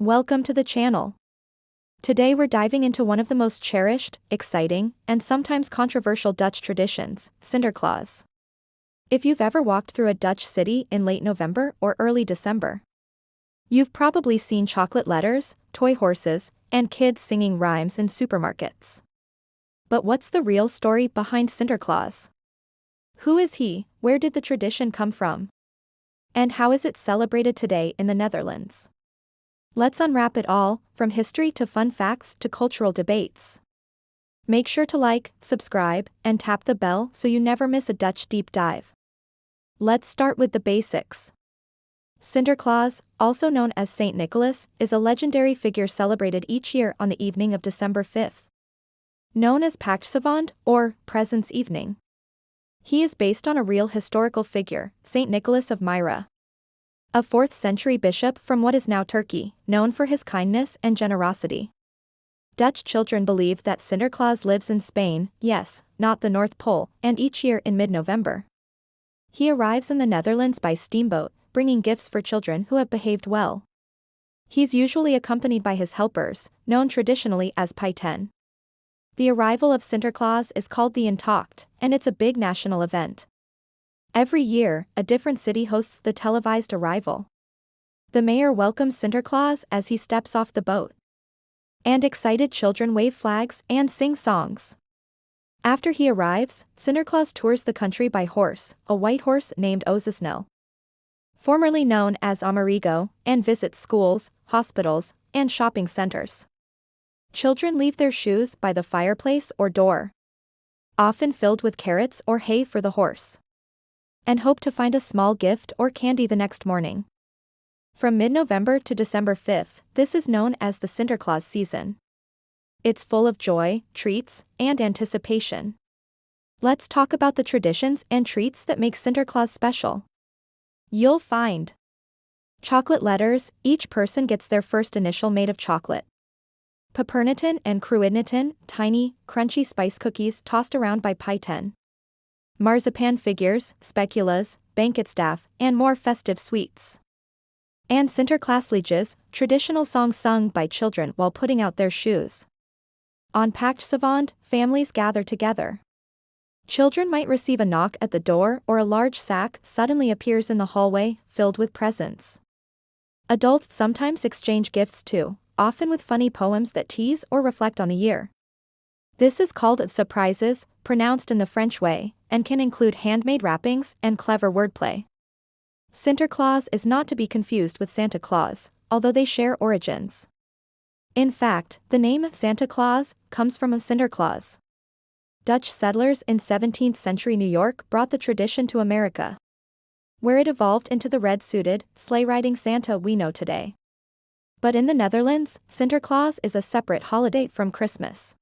Welcome to the channel. Today we're diving into one of the most cherished, exciting, and sometimes controversial Dutch traditions, Sinterklaas. If you've ever walked through a Dutch city in late November or early December, you've probably seen chocolate letters, toy horses, and kids singing rhymes in supermarkets. But what's the real story behind Sinterklaas? Who is he, where did the tradition come from? And how is it celebrated today in the Netherlands? Let's unwrap it all, from history to fun facts to cultural debates. Make sure to like, subscribe, and tap the bell so you never miss a Dutch deep dive. Let's start with the basics. Sinterklaas, also known as Saint Nicholas, is a legendary figure celebrated each year on the evening of December 5th. Known as Pakjesavond, or Presents Evening. He is based on a real historical figure, Saint Nicholas of Myra, a 4th century bishop from what is now Turkey, known for his kindness and generosity. Dutch children believe that Sinterklaas lives in Spain, yes, not the North Pole, and each year in mid-November. He arrives in the Netherlands by steamboat, bringing gifts for children who have behaved well. He's usually accompanied by his helpers, known traditionally as Feiten. The arrival of Sinterklaas is called the Intocht, and it's a big national event. Every year, a different city hosts the televised arrival. The mayor welcomes Sinterklaas as he steps off the boat. And excited children wave flags and sing songs. After he arrives, Sinterklaas tours the country by horse, a white horse named Ozesnel, formerly known as Amerigo, and visits schools, hospitals, and shopping centers. Children leave their shoes by the fireplace or door, often filled with carrots or hay for the horse, and hope to find a small gift or candy the next morning. From mid-November to December 5th, this is known as the Sinterklaas season. It's full of joy, treats, and anticipation. Let's talk about the traditions and treats that make Sinterklaas special. You'll find chocolate letters, each person gets their first initial made of chocolate. Pepernoten and kruidnoten, tiny, crunchy spice cookies tossed around by Feiten. Marzipan figures, speculas, banquet staff, and more festive sweets. And Sinterklaasliedjes, traditional songs sung by children while putting out their shoes. On Pakjesavond, families gather together. Children might receive a knock at the door or a large sack suddenly appears in the hallway, filled with presents. Adults sometimes exchange gifts too, often with funny poems that tease or reflect on the year. This is called surprises, pronounced in the French way, and can include handmade wrappings and clever wordplay. Sinterklaas is not to be confused with Santa Claus, although they share origins. In fact, the name Santa Claus comes from a Sinterklaas. Dutch settlers in 17th century New York brought the tradition to America, where it evolved into the red-suited, sleigh-riding Santa we know today. But in the Netherlands, Sinterklaas is a separate holiday from Christmas.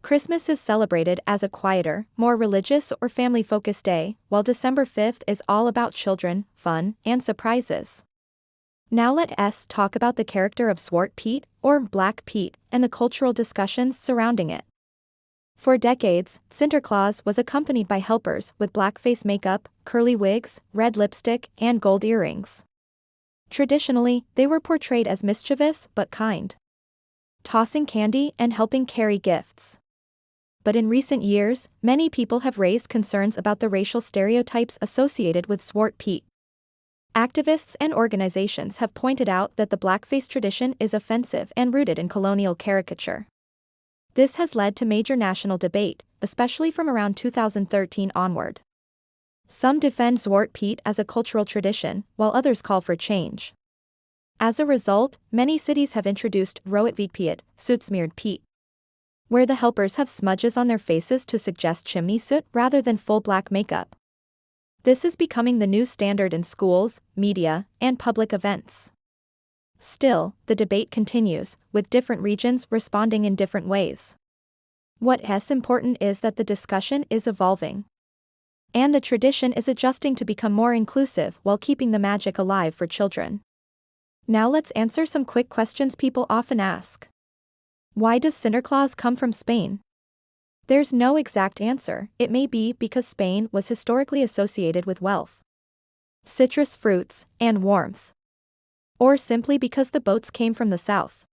Christmas is celebrated as a quieter, more religious or family-focused day, while December 5th is all about children, fun, and surprises. Now let's talk about the character of Zwarte Piet, or Black Pete, and the cultural discussions surrounding it. For decades, Sinterklaas was accompanied by helpers with blackface makeup, curly wigs, red lipstick, and gold earrings. Traditionally, they were portrayed as mischievous but kind, tossing candy and helping carry gifts. But in recent years, many people have raised concerns about the racial stereotypes associated with Zwarte Piet. Activists and organizations have pointed out that the blackface tradition is offensive and rooted in colonial caricature. This has led to major national debate, especially from around 2013 onward. Some defend Zwarte Piet as a cultural tradition, while others call for change. As a result, many cities have introduced Roetveegpiet, soot-smeared Piet, where the helpers have smudges on their faces to suggest chimney soot rather than full black makeup. This is becoming the new standard in schools, media, and public events. Still, the debate continues, with different regions responding in different ways. What's important is that the discussion is evolving, and the tradition is adjusting to become more inclusive while keeping the magic alive for children. Now let's answer some quick questions people often ask. Why does Sinterklaas come from Spain? There's no exact answer. It may be because Spain was historically associated with wealth, citrus fruits, and warmth. Or simply because the boats came from the south?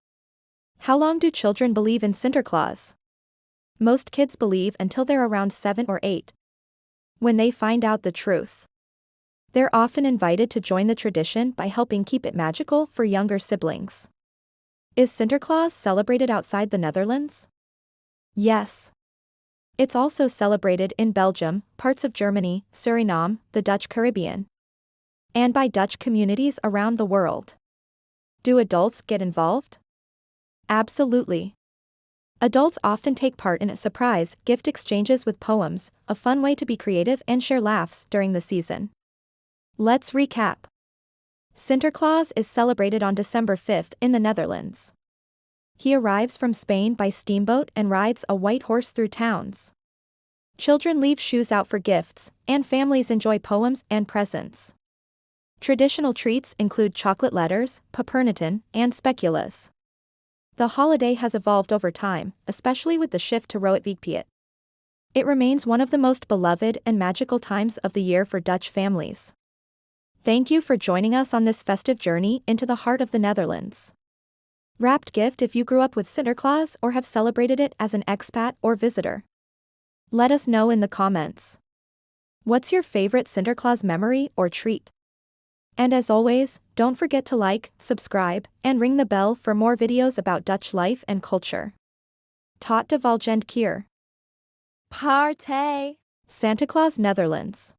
How long do children believe in Sinterklaas? Most kids believe until they're around 7 or 8. When they find out the truth, they're often invited to join the tradition by helping keep it magical for younger siblings. Is Sinterklaas celebrated outside the Netherlands? Yes. It's also celebrated in Belgium, parts of Germany, Suriname, the Dutch Caribbean, and by Dutch communities around the world. Do adults get involved? Absolutely. Adults often take part in surprise gift exchanges with poems, a fun way to be creative and share laughs during the season. Let's recap. Sinterklaas is celebrated on December 5th in the Netherlands. He arrives from Spain by steamboat and rides a white horse through towns. Children leave shoes out for gifts, and families enjoy poems and presents. Traditional treats include chocoladeletters, pepernoten, and speculas. The holiday has evolved over time, especially with the shift to Roetveegpiet. It remains one of the most beloved and magical times of the year for Dutch families. Thank you for joining us on this festive journey into the heart of the Netherlands. Wrapped gift if you grew up with Sinterklaas or have celebrated it as an expat or visitor. Let us know in the comments. What's your favorite Sinterklaas memory or treat? And as always, don't forget to like, subscribe, and ring the bell for more videos about Dutch life and culture. Tot de volgende keer. Partij. Santa Claus, Netherlands.